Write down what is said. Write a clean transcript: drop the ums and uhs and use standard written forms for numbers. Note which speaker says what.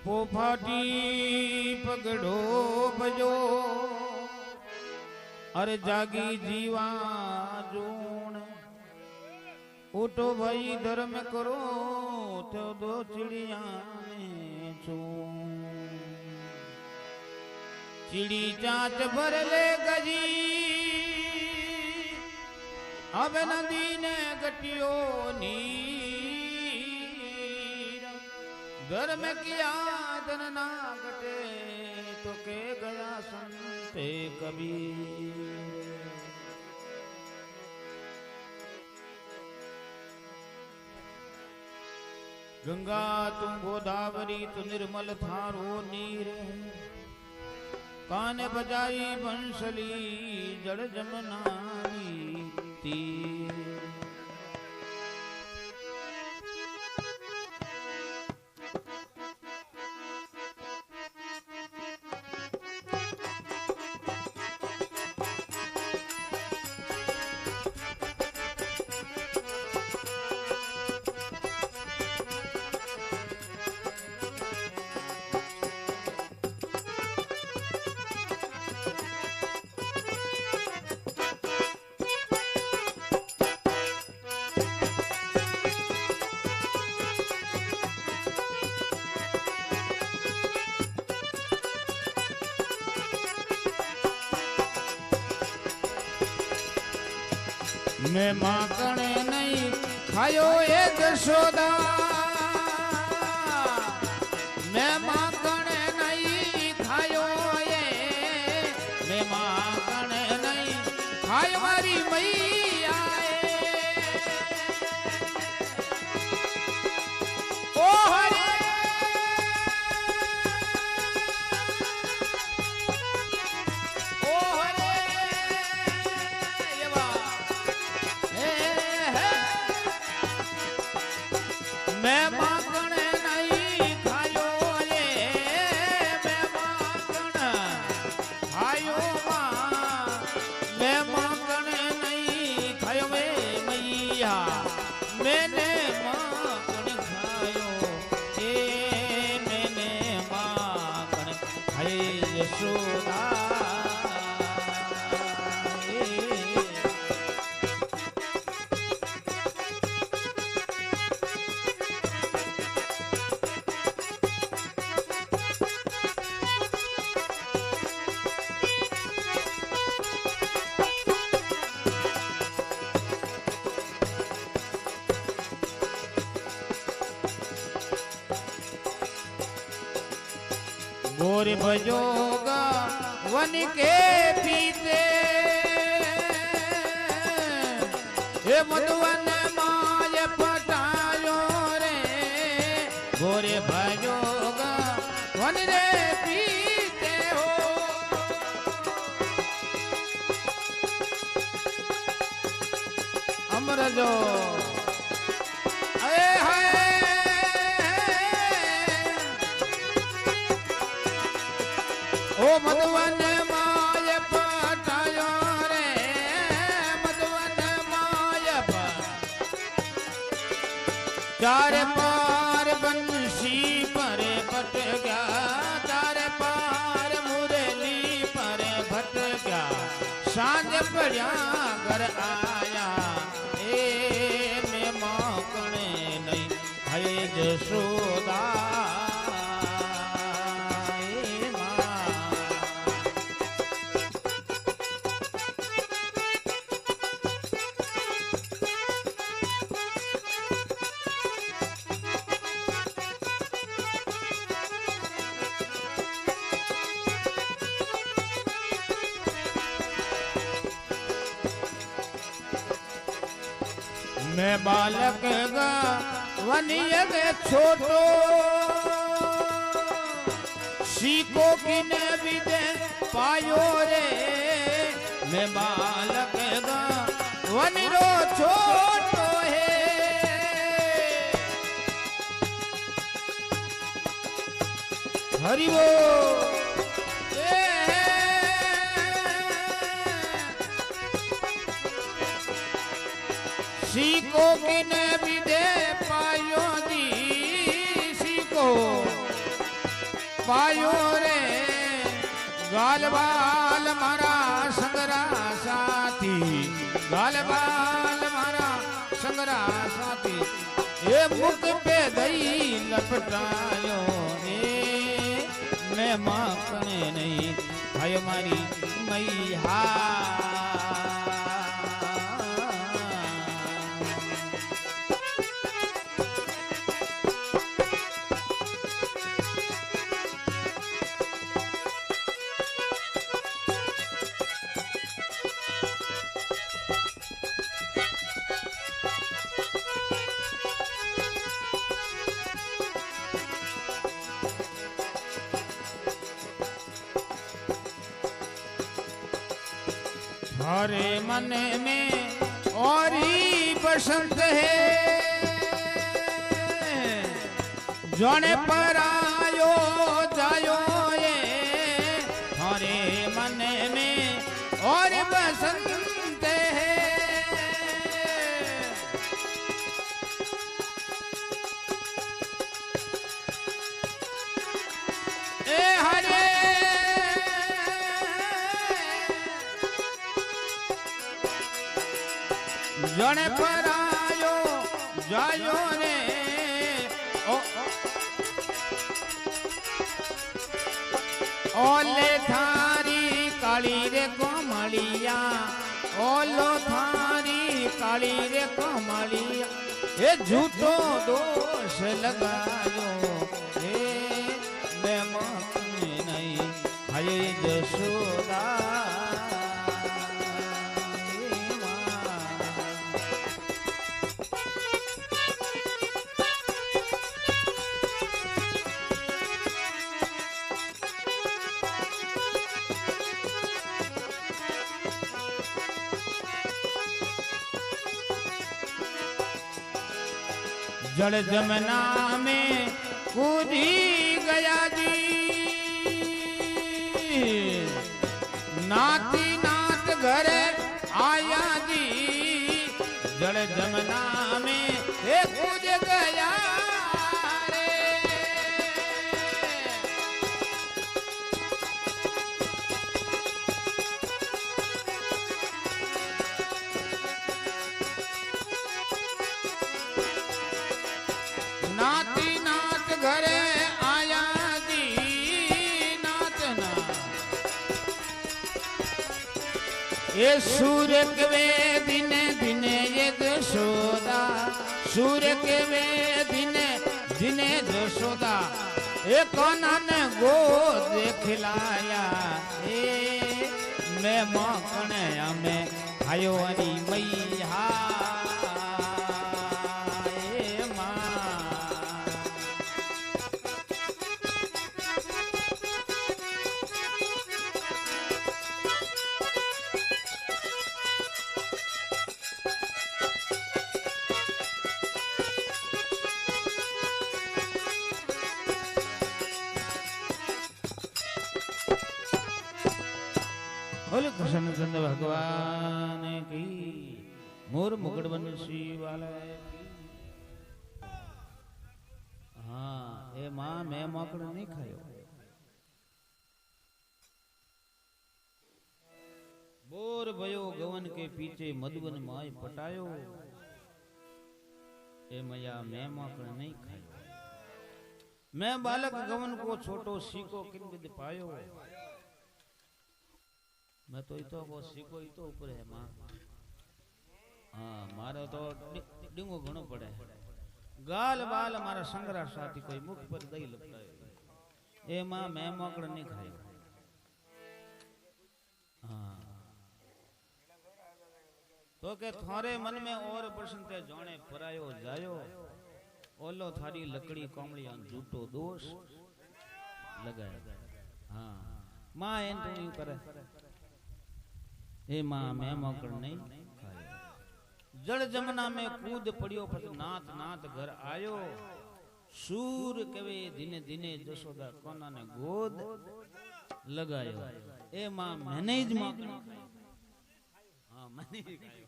Speaker 1: पोफाटी पगड़ो बजो अरे जागी जीवा जून उठो भाई धर्म करो तो दो चिड़िया चिड़ी चाच भर ले गजी अब नदी ने गटियो नीर धर्म किया धन ना गटे तो के गया संते कबीर। गंगा तुम गोदावरी तु निर्मल थारो नीर कान बजाई बंसली जड़ जमनानी तीर। मैं माखण नहीं खायो ये जशोदा मैं माखण नहीं खायो ये मैं माखण नहीं खायो मारी मैया ओ हरे ओ हरे ये मैं माखण नहीं खायो ये मैं माखण खायो मैं माखण नहीं खायो वे मैया मैंने माखण खायो ये मैंने माखण खाए यशोदा। गोर भजोगा वन के पीते हे मधुवन माय पटायो रे गोरे भजोगा वन रे पीते हो अमर जो अरे हाय ओ मधुवन माय पटायो रे मधुवन माय चार पार बंशी पर बट गया चार पार मुरली पर भट गया सांझ पड़िया घर आया ए मैं माखण नहीं खाए जशोदा। मैं बालक गा वनियग छोटो सीको किने विदे पायो रे मैं बालक गा वनिरो छोटो है हरिवो सीको किने विदे पायो दी सीको પાયો રે ગાલબાલ મારા સંગરા સાથી ગાલબાલ મારા સંગરા સાથી એ મુખ પે દઈ લપટાયો એ મેં માખણે નહીં ભાઈ મારી મૈયા हरे मन में और ही बसंत है जोने पर आयो जायो ये हरे मन में और बसंत है ए हरे जने पर आयो जायो ने ओले थारी काली रे कोमलिया ओलो थारी काली रे कोमलिया ये झूठो दोष लगायो हे मैं माने नहीं हाय जसोदा जड़ जमुना में कूदी गया जी नाती नात घर आया जी जड़ जमुना में कूद गया रे नाती नात घरे आया दी नातना ये सूर्य के दिने दिने ये जसोदा सूर्य के दिने दिने जसोदा ये कोना ने गोद खिलाया ए मैं माखणे हमें खायो हरी मैया बोले कृष्ण चंद्र भगवान की मोर मुकुट बंसी वाला की हाँ ए माँ मैं मकड़ नहीं खायो बोर भयो गवन के पीछे मधुबन माय पटायो ए मैया मैं मकड़ नहीं खायो मैं बालक गवन को छोटो सीको किन विद पायो मैं तो वो सीखो ही तो ऊपर है माँ हाँ मारे तो डिंगो घणो पड़े गाल बाल मारा संगरा साथी कोई मुख पर दही लगता है ए माँ मैं मकड़ नहीं खायो हाँ तो के थारे मन में और प्रश्न जाने परायो जायो ओलो थारी लकड़ी कोमलिया झूठो दोष लगाया हाँ माँ एन तो नहीं करे ए माँ मैं मकड़ नहीं खायो जड़ जमुना में कूद पड़ियो પછી नाथ नाथ घर आयो सूर कवे दिने दिने जसोदा कोना ने गोद लगायो ए माँ मैंने ज मकड़ हाँ मैंने